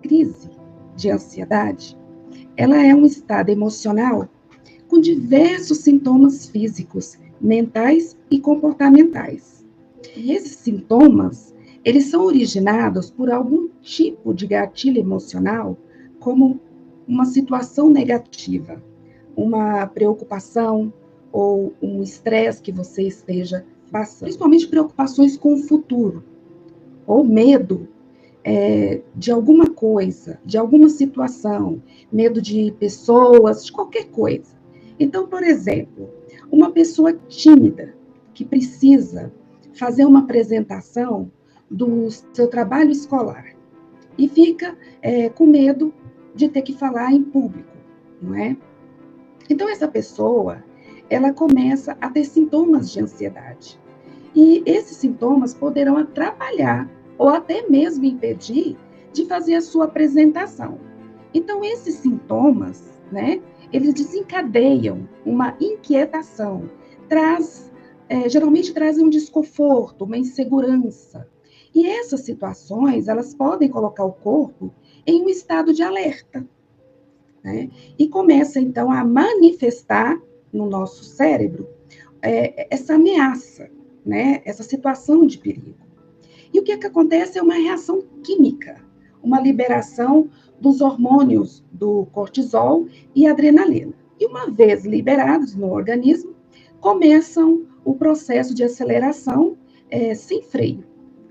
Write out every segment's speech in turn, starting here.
crise de ansiedade, ela é um estado emocional com diversos sintomas físicos, mentais e comportamentais. E esses sintomas, eles são originados por algum tipo de gatilho emocional, como uma situação negativa, uma preocupação ou um estresse que você esteja passando. Principalmente preocupações com o futuro, ou medo de alguma coisa, de alguma situação, medo de pessoas, de qualquer coisa. Então, por exemplo, uma pessoa tímida que precisa fazer uma apresentação do seu trabalho escolar e fica com medo de ter que falar em público, não é? Então, essa pessoa, ela começa a ter sintomas de ansiedade. E esses sintomas poderão atrapalhar ou até mesmo impedir de fazer a sua apresentação. Então, esses sintomas, né, eles desencadeiam uma inquietação, geralmente trazem um desconforto, uma insegurança. E essas situações, elas podem colocar o corpo em um estado de alerta, né? E começa, então, a manifestar no nosso cérebro essa ameaça, né? Essa situação de perigo. E o que acontece é uma reação química, uma liberação dos hormônios do cortisol e adrenalina. E uma vez liberados no organismo, começam o processo de aceleração sem freio,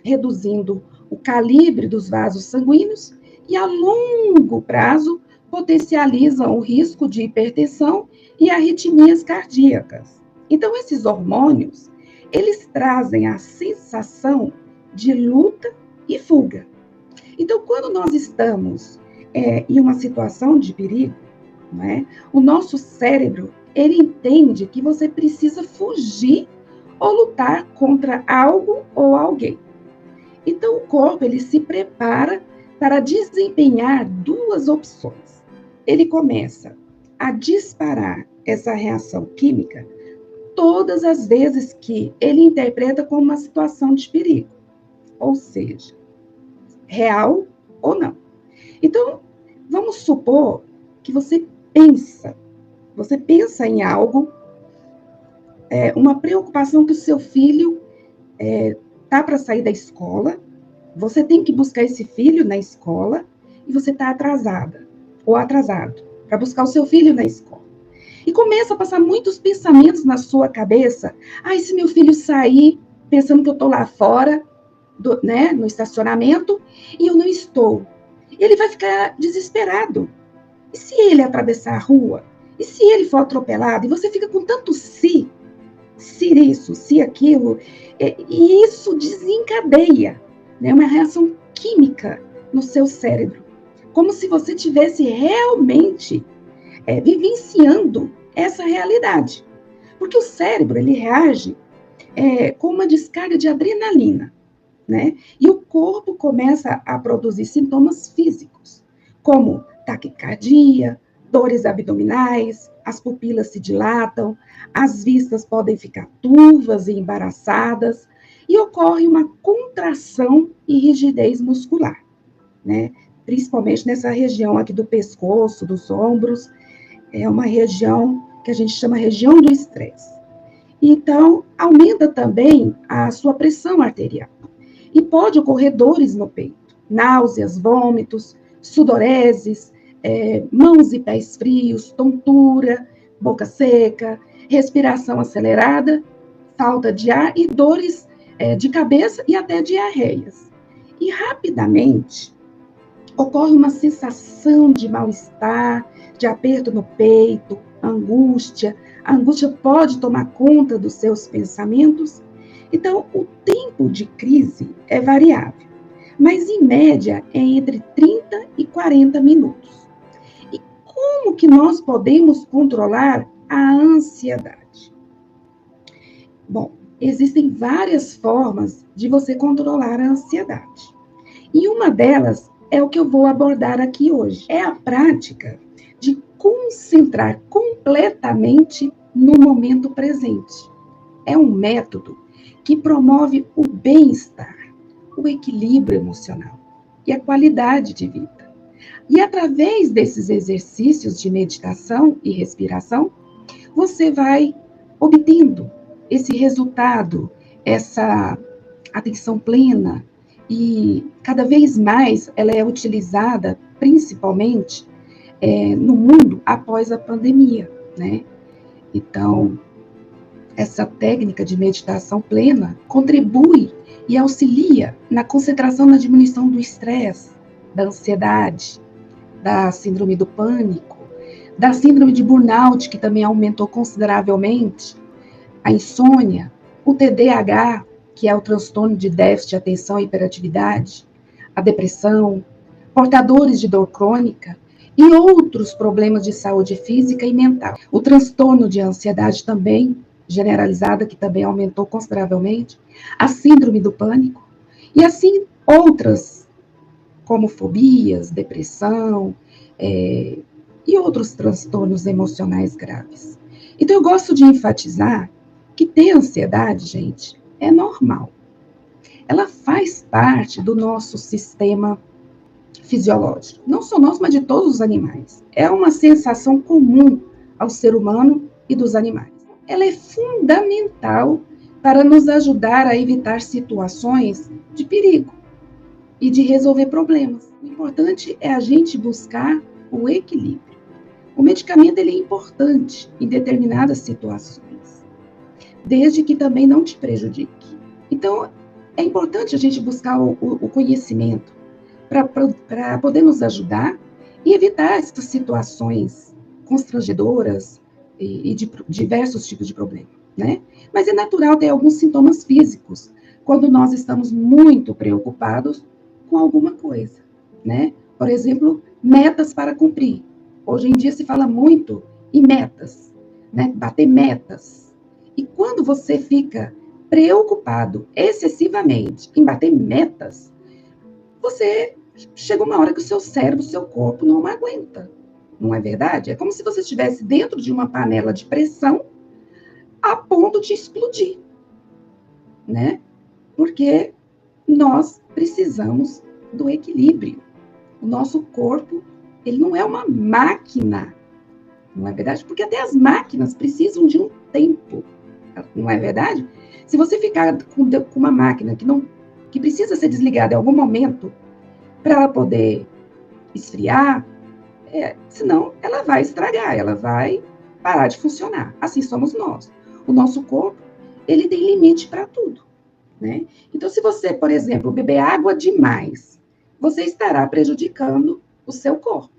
reduzindo o calibre dos vasos sanguíneos e, a longo prazo, potencializam o risco de hipertensão e arritmias cardíacas. Então, esses hormônios, eles trazem a sensação de luta e fuga. Então, quando nós estamos em uma situação de perigo, né, o nosso cérebro, ele entende que você precisa fugir ou lutar contra algo ou alguém. Então, o corpo, ele se prepara para desempenhar duas opções. Ele começa a disparar essa reação química todas as vezes que ele interpreta como uma situação de perigo, ou seja, real ou não. Então, vamos supor que você pensa em algo, uma preocupação que o seu filho está para sair da escola, você tem que buscar esse filho na escola e você está atrasada ou atrasado para buscar o seu filho na escola. E começa a passar muitos pensamentos na sua cabeça. E se meu filho sair pensando que eu estou lá fora, no estacionamento, e eu não estou? Ele vai ficar desesperado. E se ele atravessar a rua? E se ele for atropelado? E você fica com tanto se isso, se aquilo, e isso desencadeia, né, uma reação química no seu cérebro, como se você tivesse realmente vivenciando essa realidade. Porque o cérebro, ele reage com uma descarga de adrenalina, né? E o corpo começa a produzir sintomas físicos, como taquicardia, dores abdominais, as pupilas se dilatam, as vistas podem ficar turvas e embaraçadas, e ocorre uma contração e rigidez muscular, né? Principalmente nessa região aqui do pescoço, dos ombros, é uma região que a gente chama região do estresse. Então, aumenta também a sua pressão arterial. E pode ocorrer dores no peito, náuseas, vômitos, sudoreses, mãos e pés frios, tontura, boca seca, respiração acelerada, falta de ar e dores de cabeça e até diarreias. E rapidamente ocorre uma sensação de mal-estar, de aperto no peito, angústia. A angústia pode tomar conta dos seus pensamentos. Então, o tempo de crise é variável, mas em média é entre 30 e 40 minutos. E como que nós podemos controlar a ansiedade? Bom, existem várias formas de você controlar a ansiedade. E uma delas é o que eu vou abordar aqui hoje. É a prática de concentrar completamente no momento presente. É um método que promove o bem-estar, o equilíbrio emocional e a qualidade de vida. E através desses exercícios de meditação e respiração, você vai obtendo esse resultado, essa atenção plena, e cada vez mais ela é utilizada, principalmente, no mundo após a pandemia, né? Então, essa técnica de meditação plena contribui e auxilia na concentração, na diminuição do estresse, da ansiedade, da síndrome do pânico, da síndrome de burnout, que também aumentou consideravelmente, a insônia, o TDAH, que é o transtorno de déficit de atenção e hiperatividade, a depressão, portadores de dor crônica e outros problemas de saúde física e mental. O transtorno de ansiedade também, generalizada, que também aumentou consideravelmente, a síndrome do pânico, e assim outras, como fobias, depressão, e outros transtornos emocionais graves. Então, eu gosto de enfatizar que ter ansiedade, gente, é normal. Ela faz parte do nosso sistema fisiológico. Não só nosso, mas de todos os animais. É uma sensação comum ao ser humano e dos animais. Ela é fundamental para nos ajudar a evitar situações de perigo e de resolver problemas. O importante é a gente buscar o equilíbrio. O medicamento ele é importante em determinadas situações, desde que também não te prejudique. Então, é importante a gente buscar o conhecimento para poder nos ajudar e evitar essas situações constrangedoras e de diversos tipos de problemas, né? Mas é natural ter alguns sintomas físicos quando nós estamos muito preocupados com alguma coisa, né? Por exemplo, metas para cumprir. Hoje em dia se fala muito em metas, né? Bater metas. E quando você fica preocupado excessivamente em bater metas, você chega uma hora que o seu cérebro, o seu corpo não aguenta. Não é verdade? É como se você estivesse dentro de uma panela de pressão a ponto de explodir, né? Porque nós precisamos do equilíbrio. O nosso corpo, ele não é uma máquina, não é verdade? Porque até as máquinas precisam de um tempo, não é verdade? Se você ficar com uma máquina que precisa ser desligada em algum momento para ela poder esfriar, senão ela vai estragar, ela vai parar de funcionar. Assim somos nós. O nosso corpo, ele tem limite para tudo, né? Então, se você, por exemplo, beber água demais, você estará prejudicando o seu corpo,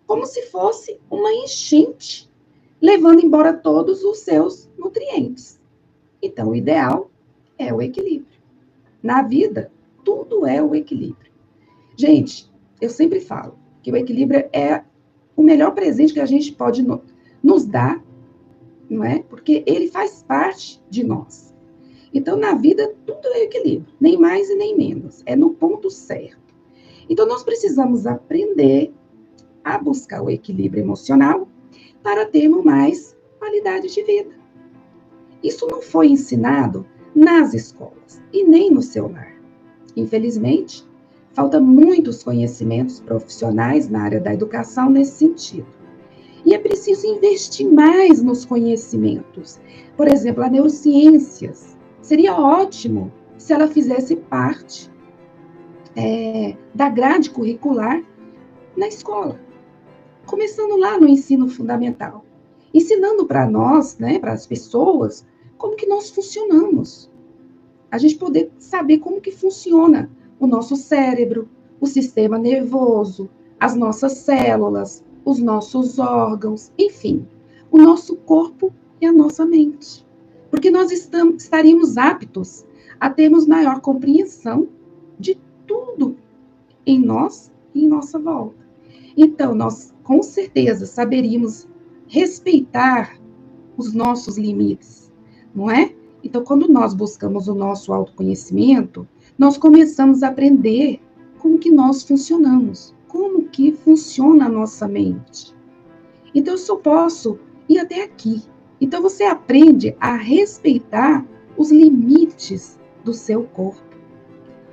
como se fosse uma enchente, levando embora todos os seus nutrientes. Então, o ideal é o equilíbrio. Na vida, tudo é o equilíbrio. Gente, eu sempre falo que o equilíbrio é o melhor presente que a gente pode nos dar, não é? Porque ele faz parte de nós. Então, na vida, tudo é equilíbrio, nem mais e nem menos. É no ponto certo. Então, nós precisamos aprender a buscar o equilíbrio emocional para termos mais qualidade de vida. Isso não foi ensinado nas escolas e nem no seu lar. Infelizmente, falta muitos conhecimentos profissionais na área da educação nesse sentido. E é preciso investir mais nos conhecimentos. Por exemplo, a neurociências. Seria ótimo se ela fizesse parte da grade curricular na escola. Começando lá no ensino fundamental. Ensinando para nós, né, para as pessoas, como que nós funcionamos. A gente poder saber como que funciona o nosso cérebro, o sistema nervoso, as nossas células, os nossos órgãos, enfim, o nosso corpo e a nossa mente. Porque nós estaríamos aptos a termos maior compreensão de tudo em nós e em nossa volta. Então, nós, com certeza, saberíamos respeitar os nossos limites, não é? Então, quando nós buscamos o nosso autoconhecimento, nós começamos a aprender como que nós funcionamos, como que funciona a nossa mente. Então, eu só posso ir até aqui. Então, você aprende a respeitar os limites do seu corpo.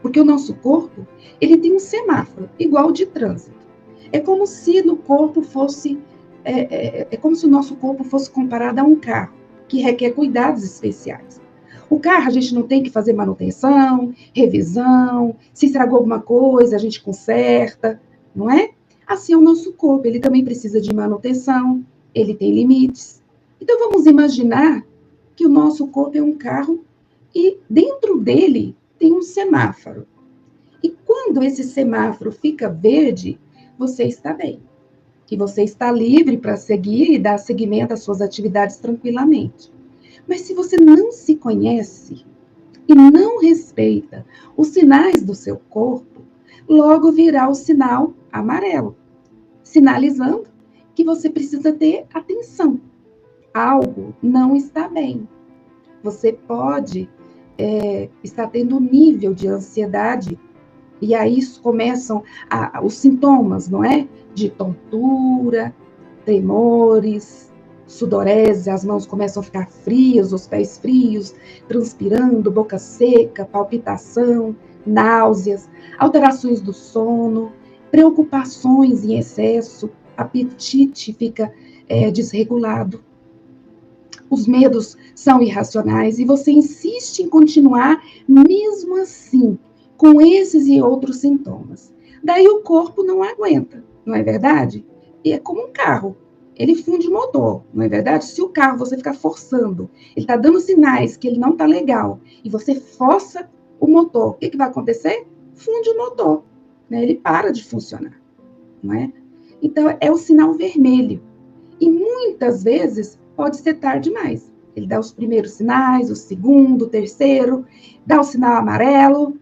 Porque o nosso corpo, ele tem um semáforo, igual de trânsito. É como se no corpo fosse, é como se o nosso corpo fosse comparado a um carro, que requer cuidados especiais. O carro a gente não tem que fazer manutenção, revisão, se estragou alguma coisa, a gente conserta, não é? Assim é o nosso corpo, ele também precisa de manutenção, ele tem limites. Então vamos imaginar que o nosso corpo é um carro e dentro dele tem um semáforo. E quando esse semáforo fica verde, você está bem. E você está livre para seguir e dar seguimento às suas atividades tranquilamente. Mas se você não se conhece e não respeita os sinais do seu corpo, logo virá o sinal amarelo, sinalizando que você precisa ter atenção. Algo não está bem. Você pode estar tendo um nível de ansiedade, e aí começam os sintomas, não é? De tontura, tremores, sudorese, as mãos começam a ficar frias, os pés frios, transpirando, boca seca, palpitação, náuseas, alterações do sono, preocupações em excesso, apetite fica desregulado. Os medos são irracionais e você insiste em continuar mesmo assim, com esses e outros sintomas. Daí o corpo não aguenta, não é verdade? E é como um carro, ele funde o motor, não é verdade? Se o carro você ficar forçando, ele está dando sinais que ele não está legal, e você força o motor, o que vai acontecer? Funde o motor, né? Ele para de funcionar, não é? Então, é o sinal vermelho. E muitas vezes pode ser tarde demais. Ele dá os primeiros sinais, o segundo, o terceiro, dá o sinal amarelo,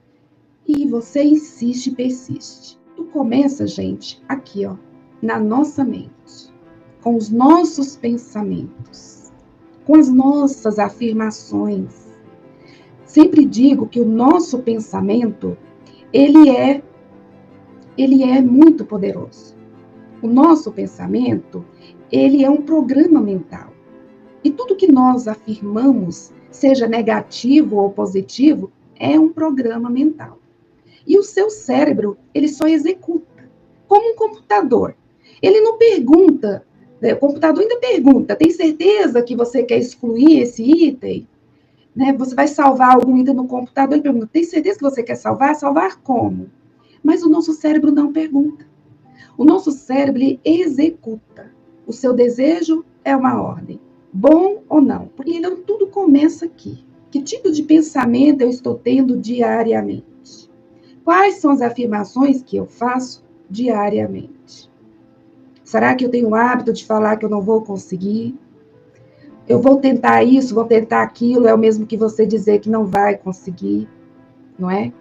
e você insiste e persiste. Tudo começa, gente, aqui, ó, na nossa mente, com os nossos pensamentos, com as nossas afirmações. Sempre digo que o nosso pensamento, ele é muito poderoso. O nosso pensamento, ele é um programa mental. E tudo que nós afirmamos, seja negativo ou positivo, é um programa mental. E o seu cérebro, ele só executa, como um computador. Ele não pergunta, né? O computador ainda pergunta, tem certeza que você quer excluir esse item? Né? Você vai salvar algum item no computador, ele pergunta, tem certeza que você quer salvar? Salvar como? Mas o nosso cérebro não pergunta. O nosso cérebro, ele executa. O seu desejo é uma ordem, bom ou não. Porque então, tudo começa aqui. Que tipo de pensamento eu estou tendo diariamente? Quais são as afirmações que eu faço diariamente? Será que eu tenho o hábito de falar que eu não vou conseguir? Eu vou tentar isso, vou tentar aquilo, é o mesmo que você dizer que não vai conseguir, não é?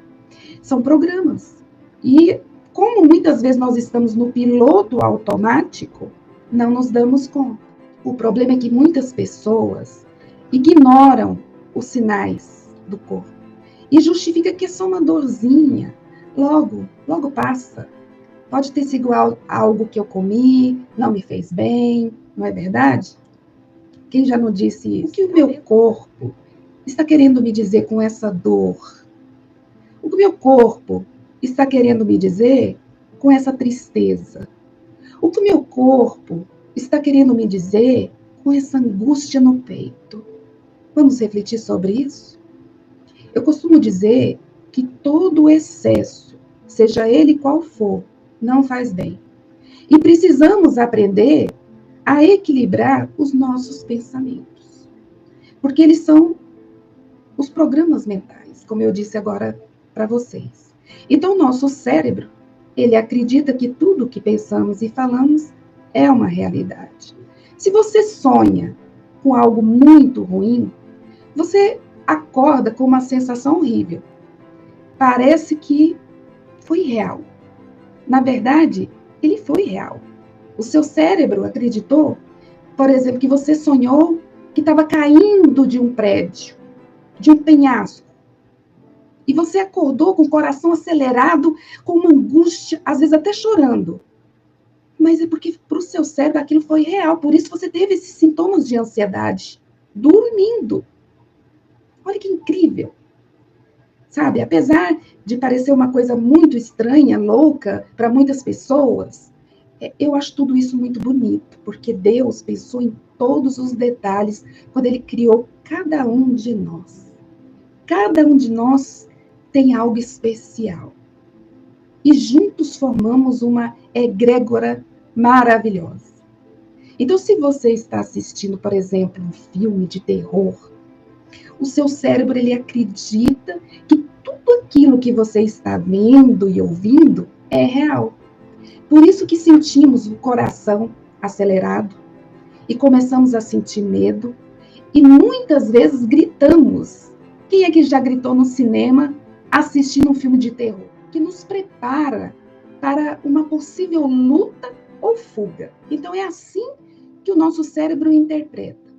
São programas. E como muitas vezes nós estamos no piloto automático, não nos damos conta. O problema é que muitas pessoas ignoram os sinais do corpo e justifica que é só uma dorzinha. Logo passa. Pode ter sido algo que eu comi, não me fez bem, não é verdade? Quem já não disse isso? O que o meu corpo está querendo me dizer com essa dor? O que o meu corpo está querendo me dizer com essa tristeza? O que o meu corpo está querendo me dizer com essa angústia no peito? Vamos refletir sobre isso? Eu costumo dizer que todo excesso, seja ele qual for, não faz bem. E precisamos aprender a equilibrar os nossos pensamentos. Porque eles são os programas mentais, como eu disse agora para vocês. Então, o nosso cérebro, ele acredita que tudo que pensamos e falamos é uma realidade. Se você sonha com algo muito ruim, você acorda com uma sensação horrível. Parece que foi real. Na verdade, ele foi real. O seu cérebro acreditou, por exemplo, que você sonhou que estava caindo de um prédio, de um penhasco. E você acordou com o coração acelerado, com uma angústia, às vezes até chorando. Mas é porque para o seu cérebro aquilo foi real, por isso você teve esses sintomas de ansiedade, dormindo. Olha que incrível. Sabe, apesar de parecer uma coisa muito estranha, louca, para muitas pessoas, Eu acho tudo isso muito bonito, porque Deus pensou em todos os detalhes quando Ele criou cada um de nós. Cada um de nós tem algo especial. E juntos formamos uma egrégora maravilhosa. Então, se você está assistindo, por exemplo, um filme de terror, o seu cérebro ele acredita que tudo aquilo que você está vendo e ouvindo é real. Por isso que sentimos o coração acelerado e começamos a sentir medo e muitas vezes gritamos. Quem é que já gritou no cinema assistindo um filme de terror? Que nos prepara para uma possível luta ou fuga. Então é assim que o nosso cérebro interpreta.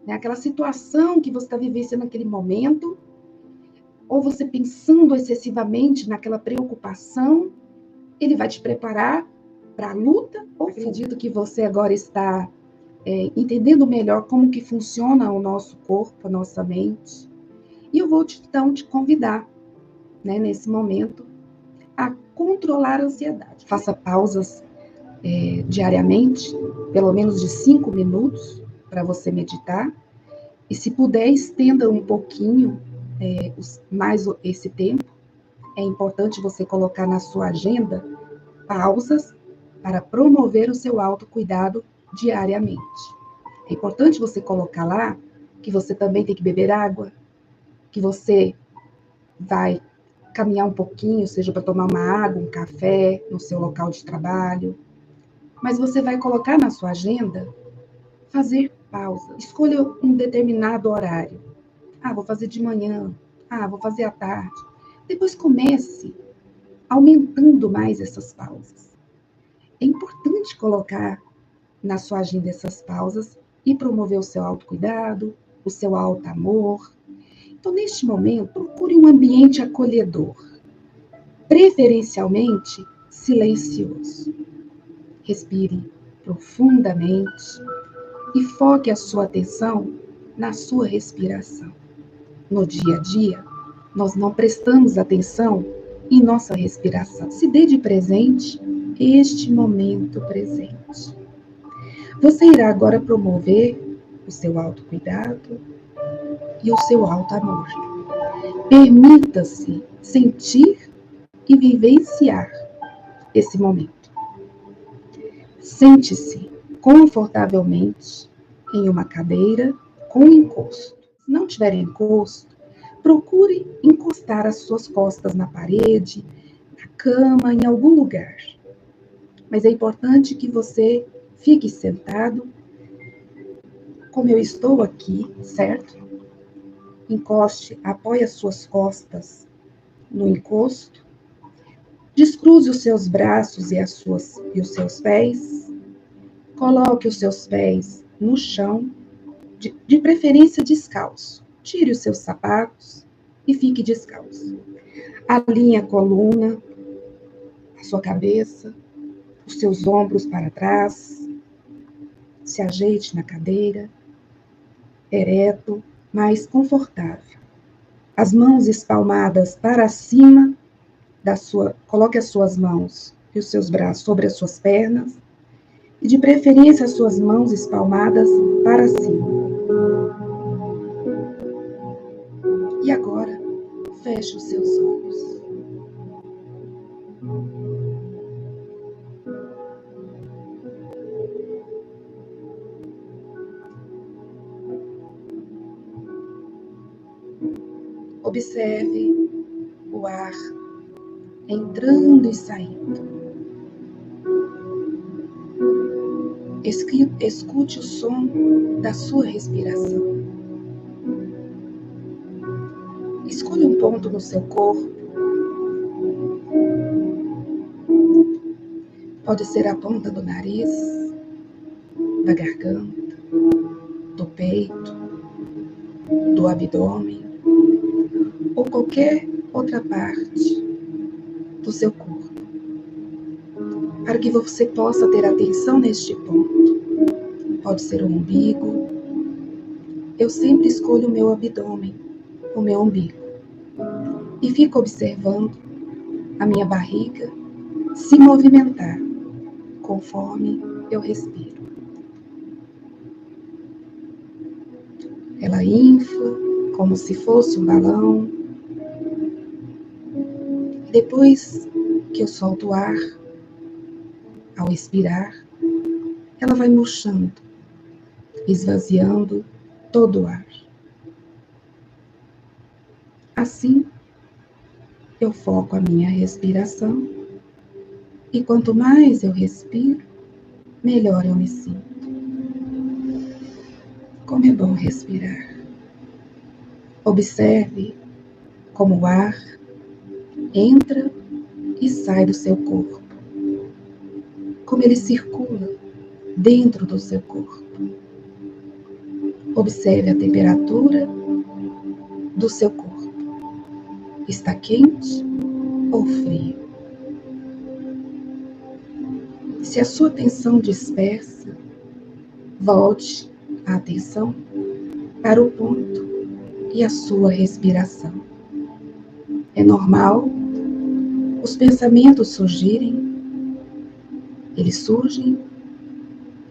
Aquela situação que você está vivenciando naquele momento, ou você pensando excessivamente naquela preocupação, ele vai te preparar para a luta ou fuga. Acredito que você agora está entendendo melhor como que funciona o nosso corpo, a nossa mente. E eu vou então te convidar, nesse momento, a controlar a ansiedade. Faça pausas diariamente, pelo menos de 5 minutos, para você meditar. E se puder, estenda um pouquinho mais esse tempo. É importante você colocar na sua agenda pausas para promover o seu autocuidado diariamente. É importante você colocar lá que você também tem que beber água, que você vai caminhar um pouquinho, seja para tomar uma água, um café no seu local de trabalho. Mas você vai colocar na sua agenda fazer pausa. Escolha um determinado horário. Vou fazer de manhã. Vou fazer à tarde. Depois comece aumentando mais essas pausas. É importante colocar na sua agenda essas pausas e promover o seu autocuidado, o seu auto-amor. Então, neste momento, procure um ambiente acolhedor, preferencialmente silencioso. Respire profundamente e foque a sua atenção na sua respiração. No dia a dia, nós não prestamos atenção em nossa respiração. Se dê de presente este momento presente. Você irá agora promover o seu autocuidado e o seu auto-amor. Permita-se sentir e vivenciar esse momento. Sente-se confortavelmente em uma cadeira com encosto. Se não tiver encosto, procure encostar as suas costas na parede, na cama, em algum lugar. Mas é importante que você fique sentado, como eu estou aqui, certo? Encoste, apoie as suas costas no encosto, descruze os seus braços e os seus pés, coloque os seus pés no chão, de preferência descalço. Tire os seus sapatos e fique descalço. Alinhe a coluna, a sua cabeça, os seus ombros para trás, se ajeite na cadeira, ereto, mais confortável. As mãos espalmadas para cima coloque as suas mãos e os seus braços sobre as suas pernas e de preferência as suas mãos espalmadas para cima. E agora, feche os seus olhos. Observe o ar entrando e saindo. Escute o som da sua respiração. Escolha um ponto no seu corpo. Pode ser a ponta do nariz, da garganta, do peito, do abdômen ou qualquer outra parte do seu corpo. Para que você possa ter atenção neste ponto. Pode ser o umbigo. Eu sempre escolho o meu abdômen, o meu umbigo. E fico observando a minha barriga se movimentar conforme eu respiro. Ela infla como se fosse um balão. Depois que eu solto o ar, ao expirar, ela vai murchando, esvaziando todo o ar. Assim, eu foco a minha respiração e quanto mais eu respiro, melhor eu me sinto. Como é bom respirar. Observe como o ar entra e sai do seu corpo, como ele circula dentro do seu corpo. Observe a temperatura do seu corpo. Está quente ou frio? Se a sua atenção dispersa, volte a atenção para o ponto e a sua respiração. É normal os pensamentos surgirem, eles surgem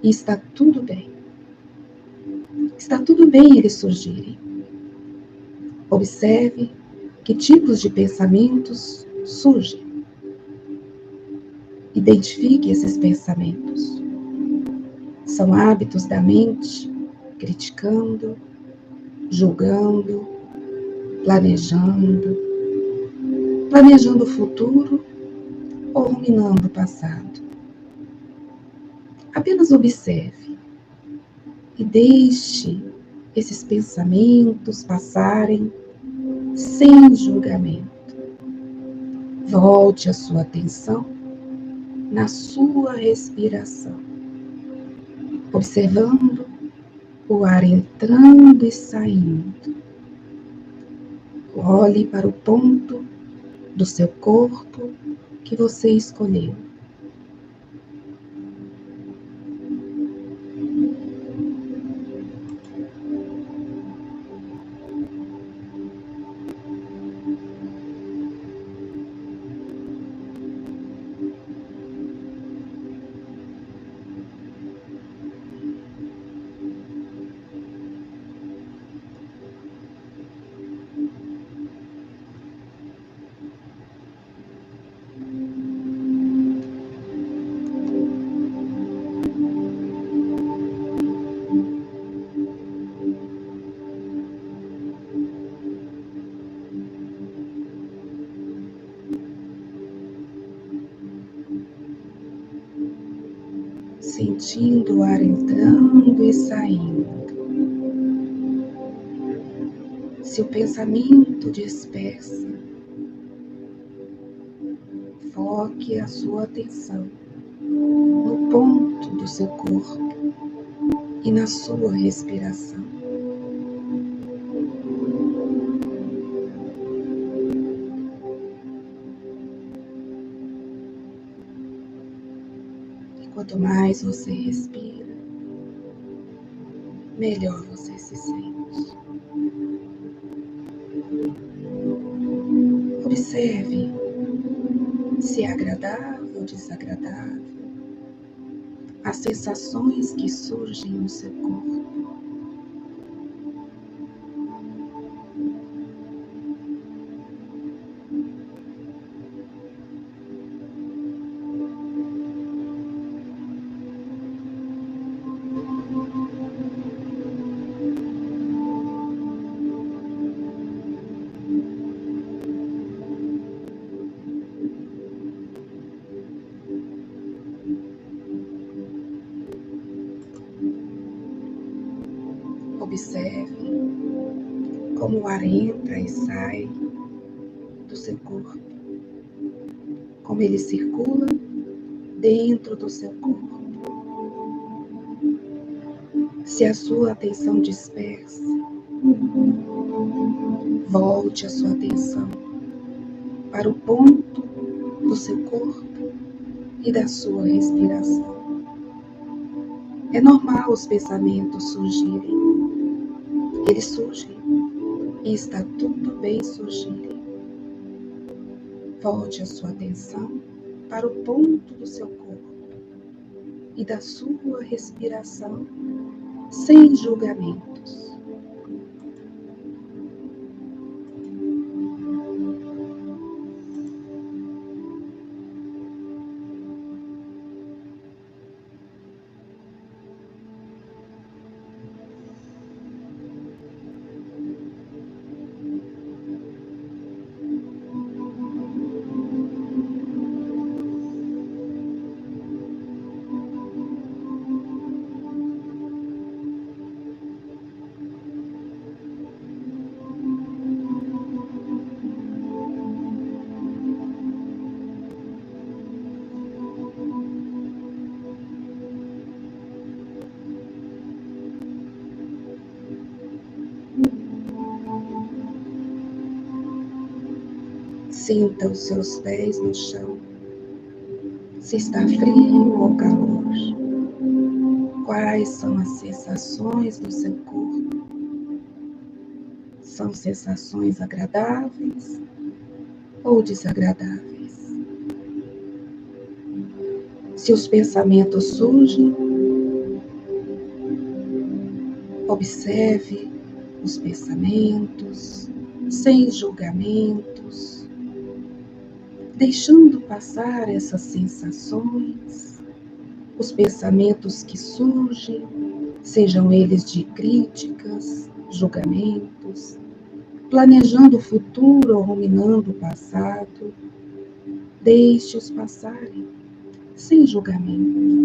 e está tudo bem. Está tudo bem eles surgirem. Observe que tipos de pensamentos surgem. Identifique esses pensamentos. São hábitos da mente, criticando, julgando, planejando o futuro ou ruminando o passado. Apenas observe e deixe esses pensamentos passarem sem julgamento. Volte a sua atenção na sua respiração, observando o ar entrando e saindo. Olhe para o ponto do seu corpo que você escolheu. Sentindo o ar entrando e saindo. Se o pensamento dispersa, foque a sua atenção no ponto do seu corpo e na sua respiração. E quanto mais você respira, melhor você se sente. Observe se é agradável ou desagradável as sensações que surgem no seu corpo. Observe como o ar entra e sai do seu corpo, como ele circula dentro do seu corpo. Se a sua atenção dispersa, volte a sua atenção para o ponto do seu corpo e da sua respiração. É normal os pensamentos surgirem. Eles surgem e está tudo bem surgirem. Volte a sua atenção para o ponto do seu corpo e da sua respiração, sem julgamentos. Sinta os seus pés no chão, se está frio ou calor. Quais são as sensações do seu corpo? São sensações agradáveis ou desagradáveis? Se os pensamentos surgem, observe os pensamentos sem julgamentos, deixando passar essas sensações, os pensamentos que surgem, sejam eles de críticas, julgamentos, planejando o futuro ou ruminando o passado, deixe-os passarem, sem julgamento.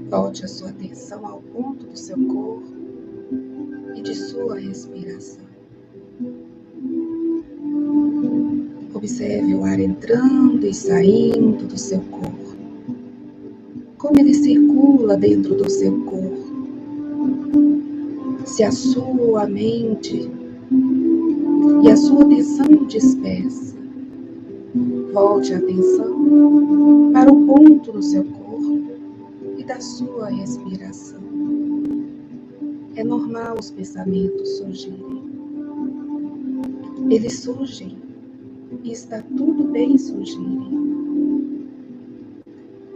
Volte a sua atenção ao ponto do seu corpo e de sua respiração. Observe o ar entrando e saindo do seu corpo. Como ele circula dentro do seu corpo. Se a sua mente e a sua atenção dispersa, volte a atenção para o ponto do seu corpo e da sua respiração. É normal os pensamentos surgirem. Eles surgem e está tudo bem surgirem.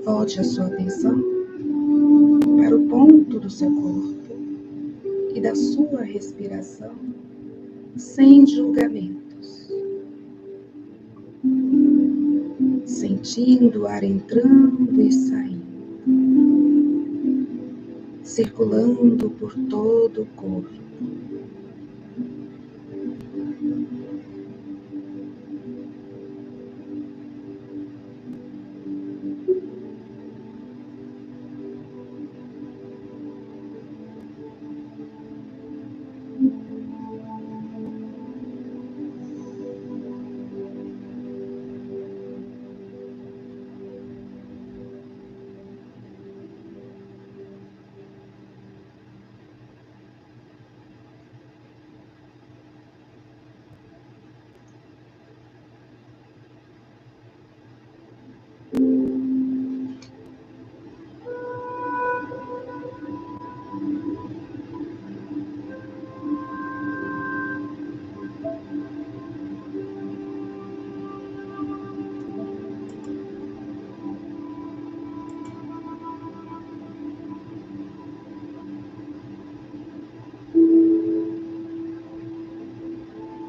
Volte a sua atenção para o ponto do seu corpo e da sua respiração, sem julgamentos. Sentindo o ar entrando e saindo, circulando por todo o corpo.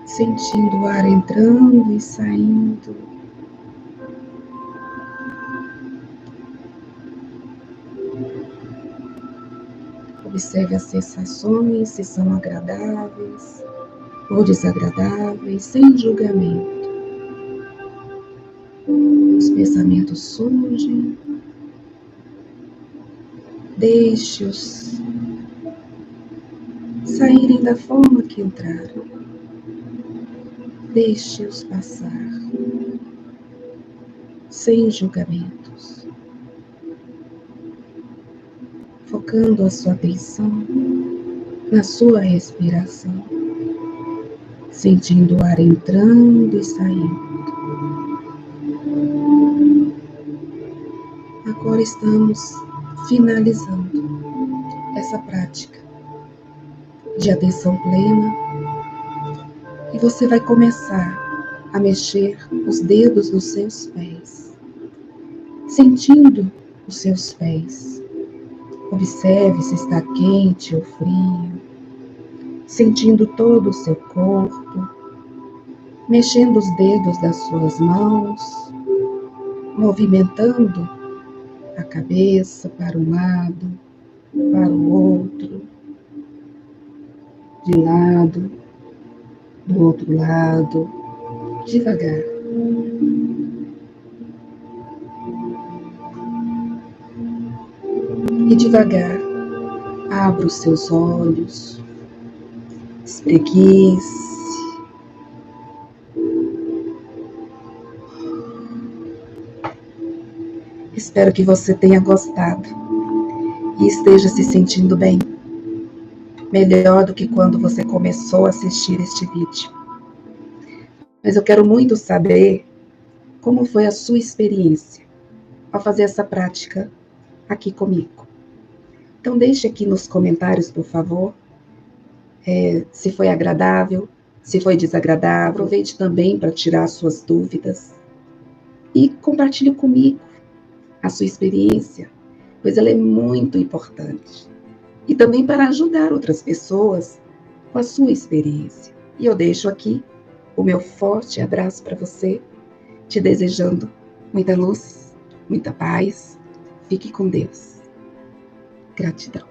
Sentindo o ar entrando e saindo Observe as sensações, se são agradáveis ou desagradáveis, sem julgamento. Os pensamentos surgem, deixe-os saírem da forma que entraram. Deixe-os passar, sem julgamentos, focando a sua atenção na sua respiração, sentindo o ar entrando e saindo. Agora estamos finalizando essa prática de atenção plena e você vai começar a mexer os dedos dos seus pés, sentindo os seus pés. Observe se está quente ou frio, sentindo todo o seu corpo, mexendo os dedos das suas mãos, movimentando a cabeça para um lado, para o outro, de lado, do outro lado, devagar. E devagar, abra os seus olhos, espreguice. Espero que você tenha gostado e esteja se sentindo bem, melhor do que quando você começou a assistir este vídeo. Mas eu quero muito saber como foi a sua experiência ao fazer essa prática aqui comigo. Então deixe aqui nos comentários, por favor, se foi agradável, se foi desagradável. Aproveite também para tirar suas dúvidas e compartilhe comigo a sua experiência, pois ela é muito importante. E também para ajudar outras pessoas com a sua experiência. E eu deixo aqui o meu forte abraço para você, te desejando muita luz, muita paz. Fique com Deus. Gratidão.